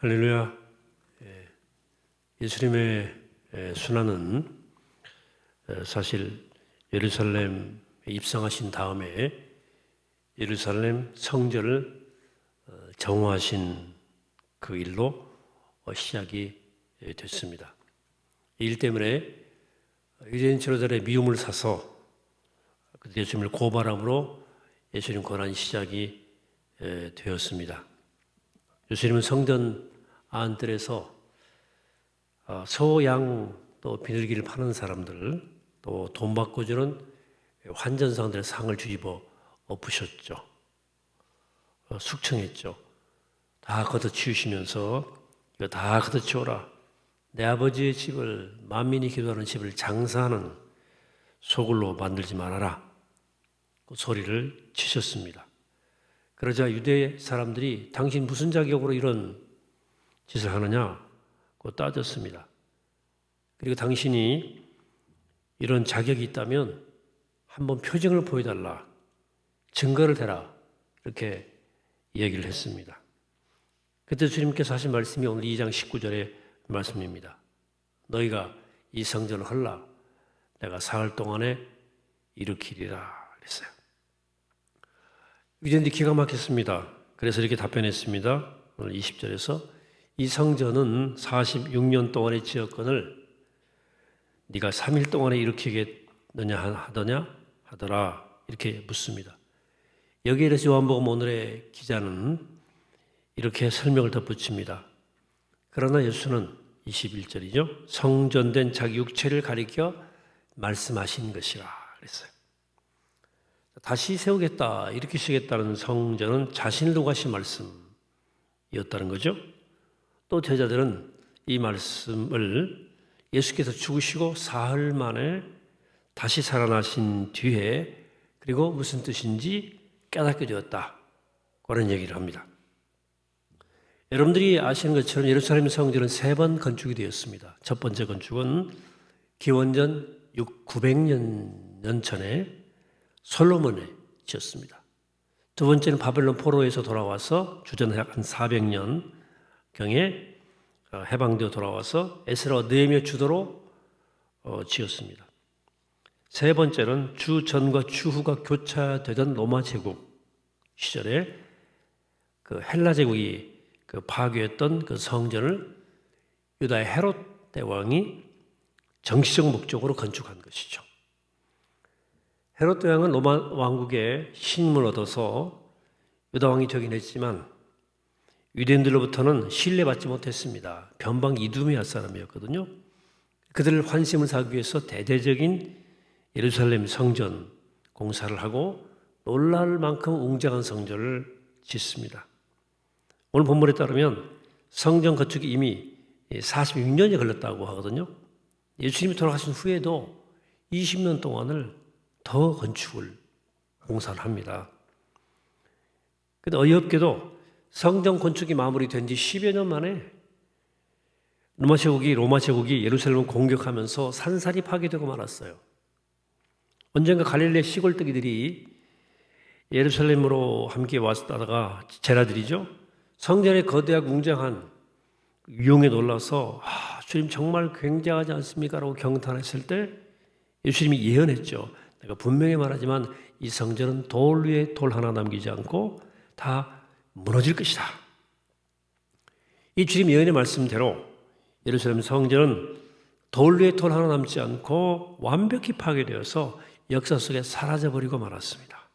할렐루야. 예수님의 순환은 사실 예루살렘에 입성하신 다음에 예루살렘 성전을 정화하신 그 일로 시작이 됐습니다. 이 일 때문에 유대인 지도자들의 미움을 사서 예수님을 고발함으로 예수님 고난이 시작이 되었습니다. 예수님은 성전 안뜰에서 소, 양, 또 비둘기를 파는 사람들, 또 돈 받고 주는 환전상들의 상을 뒤집어 엎으셨죠. 숙청했죠. 다 걷어치우시면서 이거 다 걷어치워라. 내 아버지의 집을, 만민이 기도하는 집을 장사하는 소굴로 만들지 말아라. 그 소리를 치셨습니다. 그러자 유대 사람들이 당신 무슨 자격으로 이런 짓을 하느냐고 따졌습니다. 그리고 당신이 이런 자격이 있다면 한번 표징을 보여달라. 증거를 대라. 이렇게 얘기를 했습니다. 그때 주님께서 하신 말씀이 오늘 2장 19절의 말씀입니다. 너희가 이 성전을 헐라. 내가 사흘 동안에 일으키리라. 그랬어요. 유대인들이 기가 막혔습니다. 그래서 이렇게 답변했습니다. 오늘 20절에서 이 성전은 46년 동안의 지역권을 네가 3일 동안에 일으키겠느냐 하더라. 이렇게 묻습니다. 여기에 대해서 요한복음 오늘의 기자는 이렇게 설명을 덧붙입니다. 그러나 예수는 21절이죠. 성전된 자기 육체를 가리켜 말씀하신 것이라 그랬어요. 다시 세우겠다, 일으키시겠다는 성전은 자신을 두고 하신 말씀이었다는 거죠. 또 제자들은 이 말씀을 예수께서 죽으시고 사흘 만에 다시 살아나신 뒤에 그리고 무슨 뜻인지 깨닫게 되었다. 그런 얘기를 합니다. 여러분들이 아시는 것처럼 예루살렘 성전은 3번 건축이 되었습니다. 첫 번째 건축은 기원전 900년 전에 솔로몬이 지었습니다. 두 번째는 바벨론 포로에서 돌아와서 주전 한 400년경에 해방되어 돌아와서 에스라와 느헤미야 주도로 지었습니다. 세 번째는 주 전과 주 후가 교차되던 로마 제국 시절에 그 헬라 제국이 그 파괴했던 그 성전을 유다의 헤롯 대왕이 정치적 목적으로 건축한 것이죠. 헤롯 대왕은 로마 왕국의 신임을 얻어서 유다 왕이 되긴 했지만 유대인들로부터는 신뢰받지 못했습니다. 변방 이두메아 사람이었거든요. 그들을 환심을 사기 위해서 대대적인 예루살렘 성전 공사를 하고 놀랄 만큼 웅장한 성전을 짓습니다. 오늘 본문에 따르면 성전 건축이 이미 46년이 걸렸다고 하거든요. 예수님이 돌아가신 후에도 20년 동안을 더 건축을 공사를 합니다. 그런데 어이없게도 성전 건축이 마무리된 지 10여 년 만에 로마 제국이 예루살렘을 공격하면서 산산이 파괴되고 말았어요. 언젠가 갈릴리 시골 뜨기들이 예루살렘으로 함께 왔다가 제라들이죠. 성전의 거대하고 웅장한 위용에 놀라서 주님 정말 굉장하지 않습니까? 라고 경탄했을 때 예수님이 예언했죠. 내가 분명히 말하지만 이 성전은 돌 위에 돌 하나 남기지 않고 다 무너질 것이다. 이 주님 예언의 말씀대로 예루살렘 성전은 돌 위에 돌 하나 남지 않고 완벽히 파괴되어서 역사 속에 사라져버리고 말았습니다.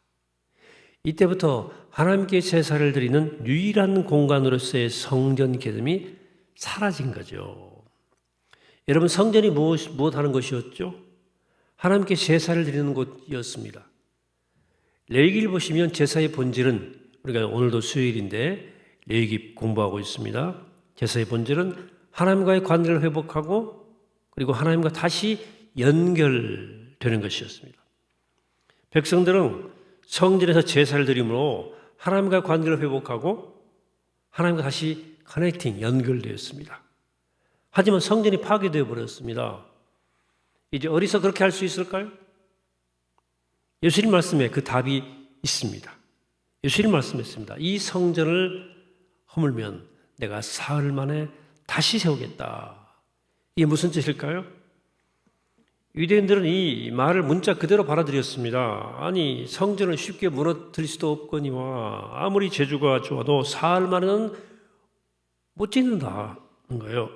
이때부터 하나님께 제사를 드리는 유일한 공간으로서의 성전 개념이 사라진 거죠. 여러분, 성전이 무엇 하는 것이었죠? 하나님께 제사를 드리는 곳이었습니다. 레위기를 보시면 제사의 본질은 우리가 오늘도 수요일인데 레위기 공부하고 있습니다. 제사의 본질은 하나님과의 관계를 회복하고 그리고 하나님과 다시 연결되는 것이었습니다. 백성들은 성전에서 제사를 드림으로 하나님과의 관계를 회복하고 하나님과 다시 연결되었습니다. 하지만 성전이 파괴되어 버렸습니다. 이제 어디서 그렇게 할 수 있을까요? 예수님 말씀에 그 답이 있습니다. 예수님 말씀했습니다. 이 성전을 허물면 내가 사흘 만에 다시 세우겠다. 이게 무슨 뜻일까요? 유대인들은 이 말을 문자 그대로 받아들였습니다. 아니, 성전을 쉽게 무너뜨릴 수도 없거니와 아무리 재주가 좋아도 사흘 만에는 못 짓는다는 거예요.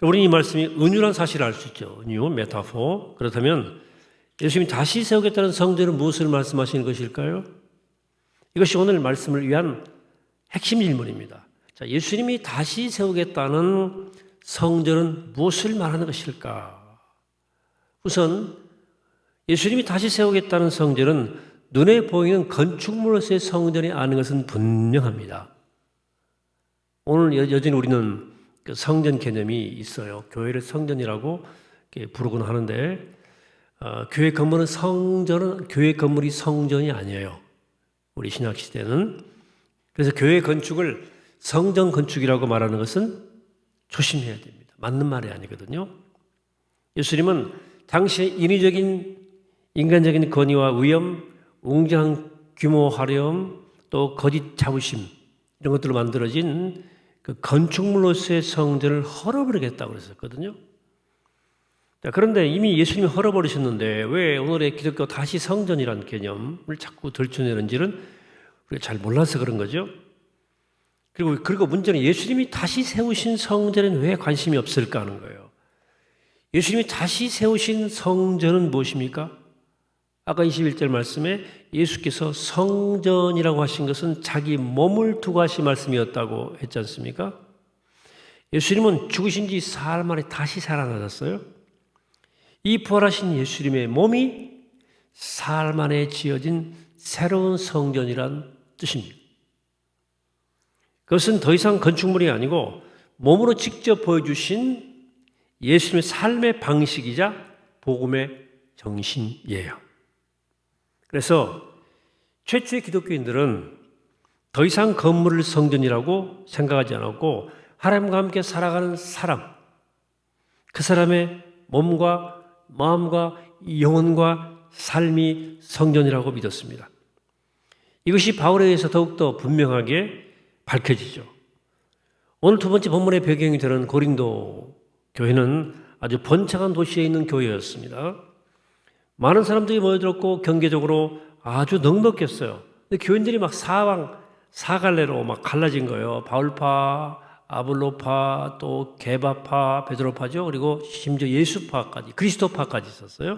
우리는 이 말씀이 은유란 사실을 알 수 있죠. 은유, 메타포. 그렇다면 예수님이 다시 세우겠다는 성전은 무엇을 말씀하시는 것일까요? 이것이 오늘 말씀을 위한 핵심 질문입니다. 자, 예수님이 다시 세우겠다는 성전은 무엇을 말하는 것일까? 우선 예수님이 다시 세우겠다는 성전은 눈에 보이는 건축물로서의 성전이 아닌 것은 분명합니다. 오늘 여전히 우리는 그 성전 개념이 있어요. 교회를 성전이라고 부르곤 하는데 교회 건물이 성전이 아니에요. 우리 신약 시대는. 그래서 교회 건축을 성전 건축이라고 말하는 것은 조심해야 됩니다. 맞는 말이 아니거든요. 예수님은 당시의 인위적인 인간적인 권위와 위험, 웅장한 규모 화려움, 또 거짓 자부심 이런 것들로 만들어진 그 건축물로서의 성전을 헐어버리겠다고 그랬었거든요. 그런데 이미 예수님이 헐어버리셨는데 왜 오늘의 기독교 다시 성전이라는 개념을 자꾸 들춰내는지는 우리가 잘 몰라서 그런 거죠. 그리고 문제는 예수님이 다시 세우신 성전에는 왜 관심이 없을까 하는 거예요. 예수님이 다시 세우신 성전은 무엇입니까? 아까 21절 말씀에 예수께서 성전이라고 하신 것은 자기 몸을 두고 하신 말씀이었다고 했지 않습니까? 예수님은 죽으신 지 사흘 만에 다시 살아나셨어요. 이 부활하신 예수님의 몸이 사흘 만에 지어진 새로운 성전이란 뜻입니다. 그것은 더 이상 건축물이 아니고 몸으로 직접 보여주신 예수님의 삶의 방식이자 복음의 정신이에요. 그래서 최초의 기독교인들은 더 이상 건물을 성전이라고 생각하지 않았고 하나님과 함께 살아가는 사람, 그 사람의 몸과 마음과 영혼과 삶이 성전이라고 믿었습니다. 이것이 바울에 의해서 더욱더 분명하게 밝혀지죠. 오늘 두 번째 본문의 배경이 되는 고린도 교회는 아주 번창한 도시에 있는 교회였습니다. 많은 사람들이 모여들었고 경계적으로 아주 넉넉했어요. 근데 교인들이 막 사갈래로 막 갈라진 거예요. 바울파, 아볼로파, 또 게바파, 베드로파죠. 그리고 심지어 예수파까지, 그리스도파까지 있었어요.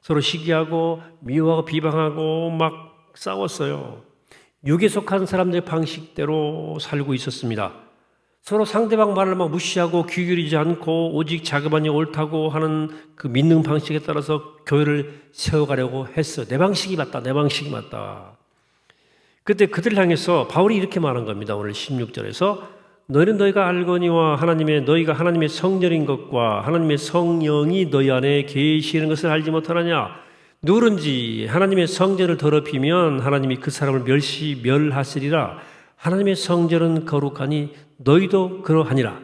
서로 시기하고 미워하고 비방하고 막 싸웠어요. 육에 속한 사람들의 방식대로 살고 있었습니다. 서로 상대방 말을 막 무시하고 귀 기울이지 않고 오직 자기만이 옳다고 하는 그 믿는 방식에 따라서 교회를 세워가려고 했어. 내 방식이 맞다. 내 방식이 맞다. 그때 그들을 향해서 바울이 이렇게 말한 겁니다. 오늘 16절에서 너희는 너희가 알거니와 너희가 하나님의 성전인 것과 하나님의 성령이 너희 안에 계시는 것을 알지 못하느냐. 누구든지 하나님의 성전을 더럽히면 하나님이 그 사람을 멸하시리라. 하나님의 성전은 거룩하니 너희도 그러하니라.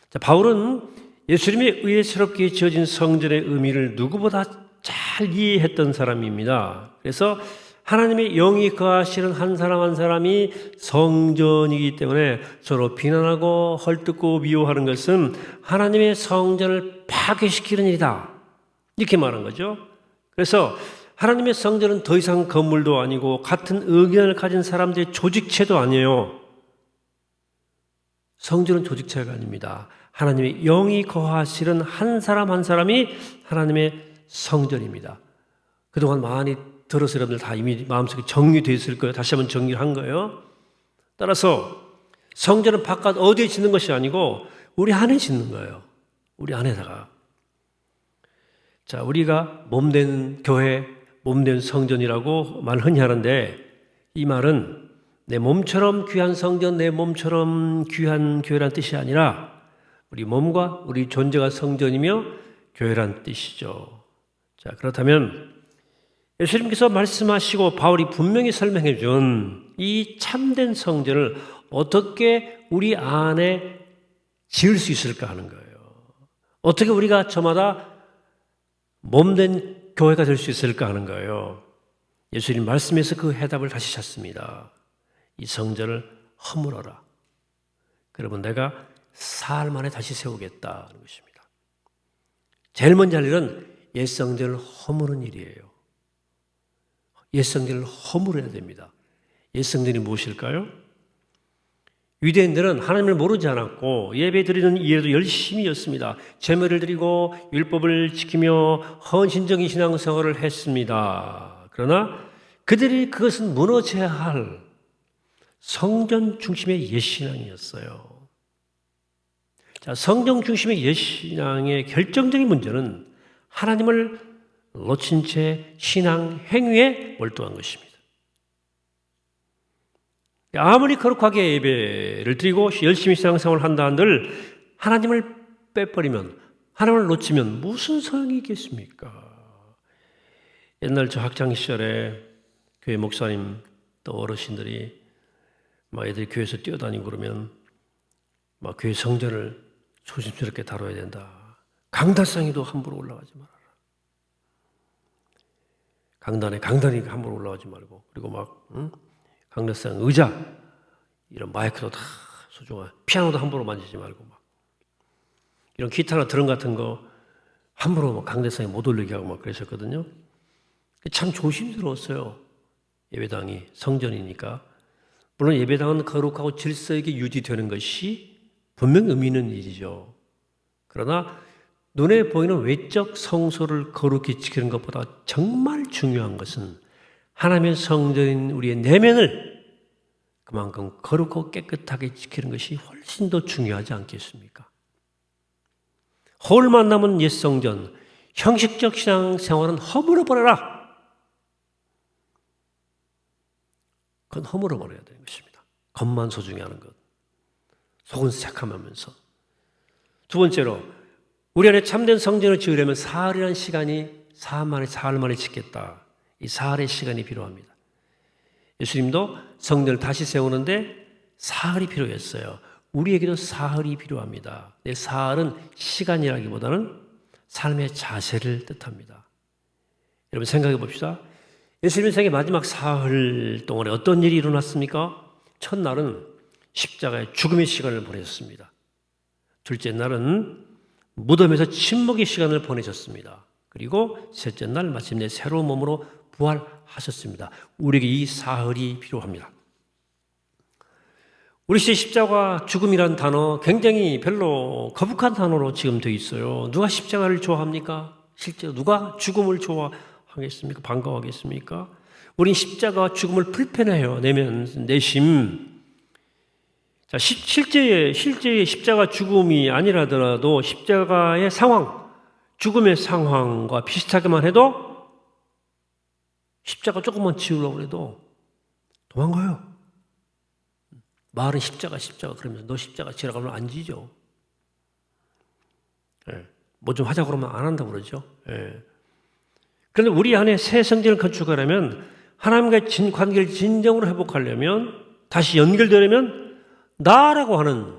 자, 바울은 예수님의 의외스럽게 지어진 성전의 의미를 누구보다 잘 이해했던 사람입니다. 그래서 하나님의 영이 거하시는 한 사람 한 사람이 성전이기 때문에 서로 비난하고 헐뜯고 미워하는 것은 하나님의 성전을 파괴시키는 일이다. 이렇게 말한 거죠. 그래서 하나님의 성전은 더 이상 건물도 아니고 같은 의견을 가진 사람들의 조직체도 아니에요. 성전은 조직체가 아닙니다. 하나님의 영이 거하시는 한 사람 한 사람이 하나님의 성전입니다. 그동안 많이 들어서 여러분들 다 이미 마음속에 정리되어 있을 거예요. 다시 한번 정리를 한 거예요. 따라서 성전은 바깥 어디에 짓는 것이 아니고 우리 안에 짓는 거예요. 우리 안에다가. 자, 우리가 몸된 교회, 몸된 성전이라고 말 흔히 하는데 이 말은 내 몸처럼 귀한 성전, 내 몸처럼 귀한 교회란 뜻이 아니라 우리 몸과 우리 존재가 성전이며 교회란 뜻이죠. 자, 그렇다면 예수님께서 말씀하시고 바울이 분명히 설명해 준 이 참된 성전을 어떻게 우리 안에 지을 수 있을까 하는 거예요. 어떻게 우리가 저마다 몸된 교회가 될 수 있을까 하는 거예요. 예수님 말씀에서 그 해답을 다시 찾습니다. 이 성전을 허물어라. 그러면 내가 사흘 만에 다시 세우겠다는 것입니다. 제일 먼저 할 일은 옛 성전을 허무는 일이에요. 옛 성전을 허물어야 됩니다. 옛 성전이 무엇일까요? 유대인들은 하나님을 모르지 않았고 예배 드리는 일에도 열심히 였습니다. 제물을 드리고 율법을 지키며 헌신적인 신앙생활을 했습니다. 그러나 그들이 그것은 무너져야 할 성전 중심의 옛신앙이었어요. 자, 성전 중심의 옛신앙의 결정적인 문제는 하나님을 놓친 채 신앙 행위에 몰두한 것입니다. 아무리 거룩하게 예배를 드리고 열심히 신앙생활을 한다 한들 하나님을 빼버리면, 하나님을 놓치면 무슨 소용이 있겠습니까? 옛날 저 학창 시절에 교회 목사님 또 어르신들이 막 애들이 교회에서 뛰어다니고 그러면 막 교회 성전을 조심스럽게 다뤄야 된다. 강단상에도 함부로 올라가지 말아라. 강단에 함부로 올라가지 말고, 그리고 막 강단상 의자 이런 마이크도 다 소중한, 피아노도 함부로 만지지 말고, 막 이런 기타나 드럼 같은 거 함부로 막 강단상에 못 올리게 하고 막 그러셨거든요. 참 조심스러웠어요. 예배당이 성전이니까. 물론 예배당은 거룩하고 질서 있게 유지되는 것이 분명 의미 있는 일이죠. 그러나 눈에 보이는 외적 성소를 거룩히 지키는 것보다 정말 중요한 것은 하나님의 성전인 우리의 내면을 그만큼 거룩하고 깨끗하게 지키는 것이 훨씬 더 중요하지 않겠습니까? 홀만 남은 옛 성전, 형식적 신앙생활은 허물어버려라. 그건 허물어버려야 되는 것입니다. 겉만 소중히 하는 것, 속은 새카매면서. 두 번째로, 우리 안에 참된 성전을 지으려면 사흘이라는 시간이 사흘 만에 짓겠다. 이 사흘의 시간이 필요합니다. 예수님도 성전을 다시 세우는데 사흘이 필요했어요. 우리에게도 사흘이 필요합니다. 내 사흘은 시간이라기보다는 삶의 자세를 뜻합니다. 여러분 생각해 봅시다. 예수님 생애 마지막 사흘 동안에 어떤 일이 일어났습니까? 첫날은 십자가의 죽음의 시간을 보내셨습니다. 둘째 날은 무덤에서 침묵의 시간을 보내셨습니다. 그리고 셋째 날 마침내 새로운 몸으로 부활하셨습니다. 우리에게 이 사흘이 필요합니다. 우리 시대 십자가 죽음이란 단어 굉장히 별로 거북한 단어로 지금 되어 있어요. 누가 십자가를 좋아합니까? 실제로 누가 죽음을 좋아하겠습니까? 반가워하겠습니까? 우린 십자가와 죽음을 불편해요. 내심. 자, 실제의 십자가 죽음이 아니라더라도 십자가의 상황, 죽음의 상황과 비슷하게만 해도 십자가 조금만 지우려고 해도 도망가요. 말은 십자가 그러면서 너 십자가 지으라고 하면 안 지죠. 뭐 좀 하자고 그러면 안 한다고 그러죠. 그런데 우리 안에 새 성전을 건축하려면, 하나님과의 관계를 진정으로 회복하려면, 다시 연결되려면 나라고 하는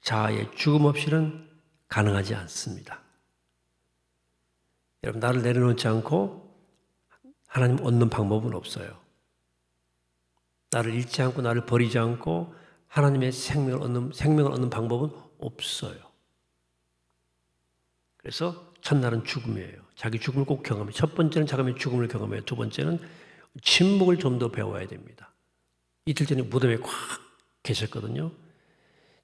자아의 죽음 없이는 가능하지 않습니다. 여러분, 나를 내려놓지 않고 하나님 얻는 방법은 없어요. 나를 잃지 않고 나를 버리지 않고 하나님의 생명을 얻는 방법은 없어요. 그래서 첫날은 죽음이에요. 자기 죽음을 꼭 경험해요. 첫 번째는 자기의 죽음을 경험해요. 두 번째는 침묵을 좀 더 배워야 됩니다. 이틀 전에 무덤에 꽉 계셨거든요.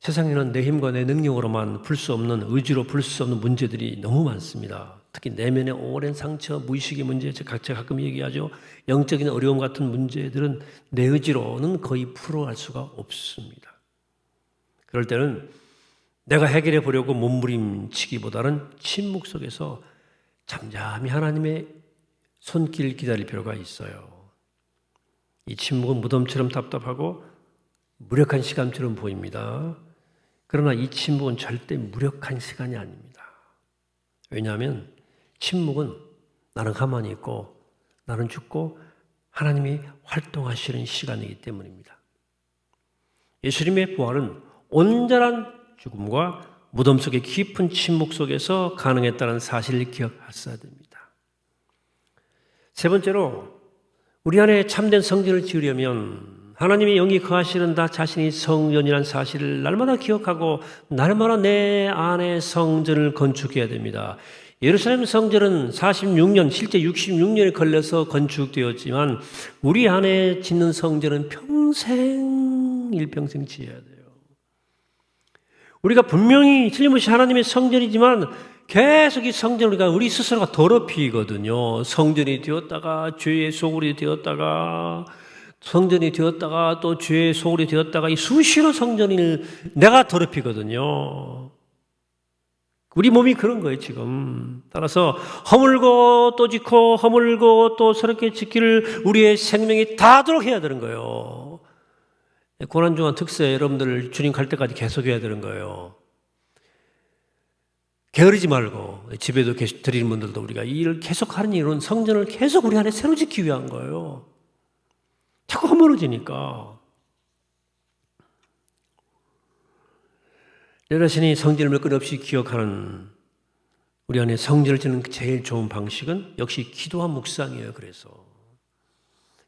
세상에는 내 힘과 내 능력으로만 풀 수 없는, 의지로 풀 수 없는 문제들이 너무 많습니다. 특히 내면의 오랜 상처, 무의식의 문제, 제가 가끔 얘기하죠. 영적인 어려움 같은 문제들은 내 의지로는 거의 풀어갈 수가 없습니다. 그럴 때는 내가 해결해 보려고 몸부림치기보다는 침묵 속에서 잠잠히 하나님의 손길 기다릴 필요가 있어요. 이 침묵은 무덤처럼 답답하고 무력한 시간처럼 보입니다. 그러나 이 침묵은 절대 무력한 시간이 아닙니다. 왜냐하면 침묵은 나는 가만히 있고 나는 죽고 하나님이 활동하시는 시간이기 때문입니다. 예수님의 부활은 온전한 죽음과 무덤 속의 깊은 침묵 속에서 가능했다는 사실을 기억하셔야 됩니다. 세 번째로, 우리 안에 참된 성전을 지으려면 하나님의 영이 거하시는 나 자신이 성전이라는 사실을 날마다 기억하고 날마다 내 안에 성전을 건축해야 됩니다. 예루살렘 성전은 46년, 실제 66년에 걸려서 건축되었지만 우리 안에 짓는 성전은 일평생 지어야 돼요. 우리가 분명히 틀림없이 하나님의 성전이지만 계속 이 성전을 우리 스스로가 더럽히거든요. 성전이 되었다가 죄의 소굴이 되었다가 성전이 되었다가 또 죄의 소굴이 되었다가 이 수시로 성전을 내가 더럽히거든요. 우리 몸이 그런 거예요, 지금. 따라서 허물고 또 짓고 허물고 또 새롭게 짓기를 우리의 생명이 닿도록 해야 되는 거예요. 고난중한 특세 여러분들 주님 갈 때까지 계속 해야 되는 거예요. 게으르지 말고 집에도 드리는 분들도 우리가 이 일을 계속 하는 일은 성전을 계속 우리 안에 새로 짓기 위한 거예요. 자꾸 허물어지니까. 여러분이 성전을 끊임없이 기억하는 우리 안에 성전을 짓는 제일 좋은 방식은 역시 기도와 묵상이에요. 그래서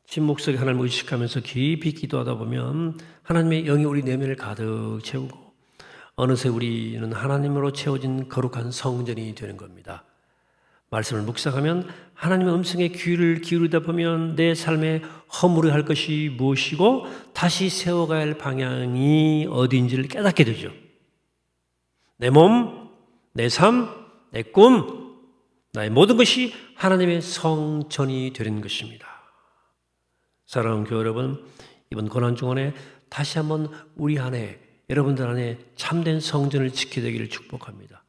침묵 속에 하나님을 의식하면서 깊이 기도하다 보면 하나님의 영이 우리 내면을 가득 채우고 어느새 우리는 하나님으로 채워진 거룩한 성전이 되는 겁니다. 말씀을 묵상하면 하나님의 음성에 귀를 기울이다 보면 내 삶에 허물어야 할 것이 무엇이고 다시 세워가야 할 방향이 어디인지를 깨닫게 되죠. 내 몸, 내 삶, 내 꿈, 나의 모든 것이 하나님의 성전이 되는 것입니다. 사랑하는 교회 여러분, 이번 고난주간에 다시 한번 우리 안에 여러분들 안에 참된 성전을 지키게 되기를 축복합니다.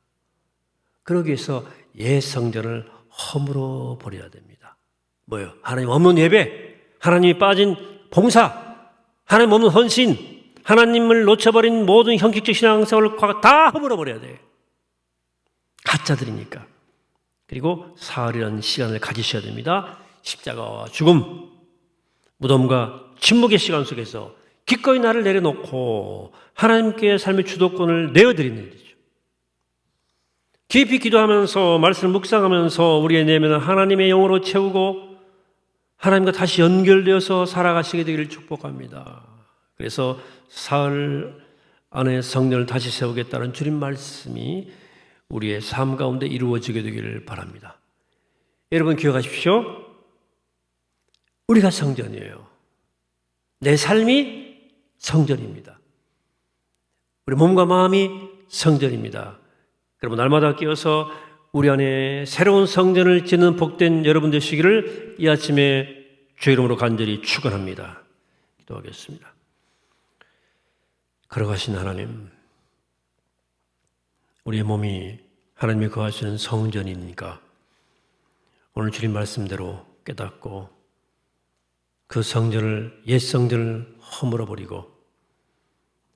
그러기 위해서 옛 성전을 허물어 버려야 됩니다. 뭐요? 하나님 없는 예배, 하나님이 빠진 봉사, 하나님 없는 헌신, 하나님을 놓쳐버린 모든 형식적 신앙생활을 다 허물어 버려야 돼요. 가짜들이니까. 그리고 사흘이라는 시간을 가지셔야 됩니다. 십자가와 죽음, 무덤과 침묵의 시간 속에서 기꺼이 나를 내려놓고 하나님께 삶의 주도권을 내어드리는 일이죠. 깊이 기도하면서 말씀을 묵상하면서 우리의 내면을 하나님의 영으로 채우고 하나님과 다시 연결되어서 살아가시게 되기를 축복합니다. 그래서 사흘 안에 성전을 다시 세우겠다는 주님 말씀이 우리의 삶 가운데 이루어지게 되기를 바랍니다. 여러분 기억하십시오. 우리가 성전이에요. 내 삶이 성전입니다. 우리 몸과 마음이 성전입니다. 여러분 날마다 깨어서 우리 안에 새로운 성전을 짓는 복된 여러분 되시기를 이 아침에 주의 이름으로 간절히 축원합니다. 기도하겠습니다. 걸어가신 하나님, 우리의 몸이 하나님이 거하시는 성전이니까 오늘 주님 말씀대로 깨닫고 그 성전을, 옛 성전을 허물어버리고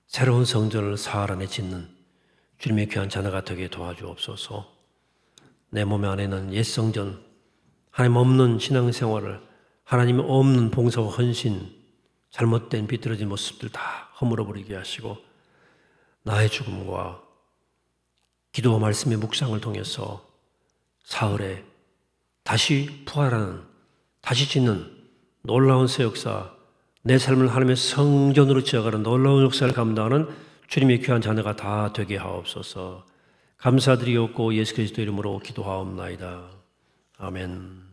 새로운 성전을 사흘 안에 짓는 주님의 귀한 자녀가 되게 도와주옵소서. 내 몸 안에는 옛 성전, 하나님 없는 신앙생활을, 하나님 없는 봉사와 헌신, 잘못된 비뚤어진 모습들 다 허물어버리게 하시고 나의 죽음과 기도와 말씀의 묵상을 통해서 사흘에 다시 부활하는, 다시 짓는 놀라운 새 역사, 내 삶을 하나님의 성전으로 지어가는 놀라운 역사를 감당하는 주님의 귀한 자녀가 다 되게 하옵소서. 감사드리옵고 예수 그리스도 이름으로 기도하옵나이다. 아멘.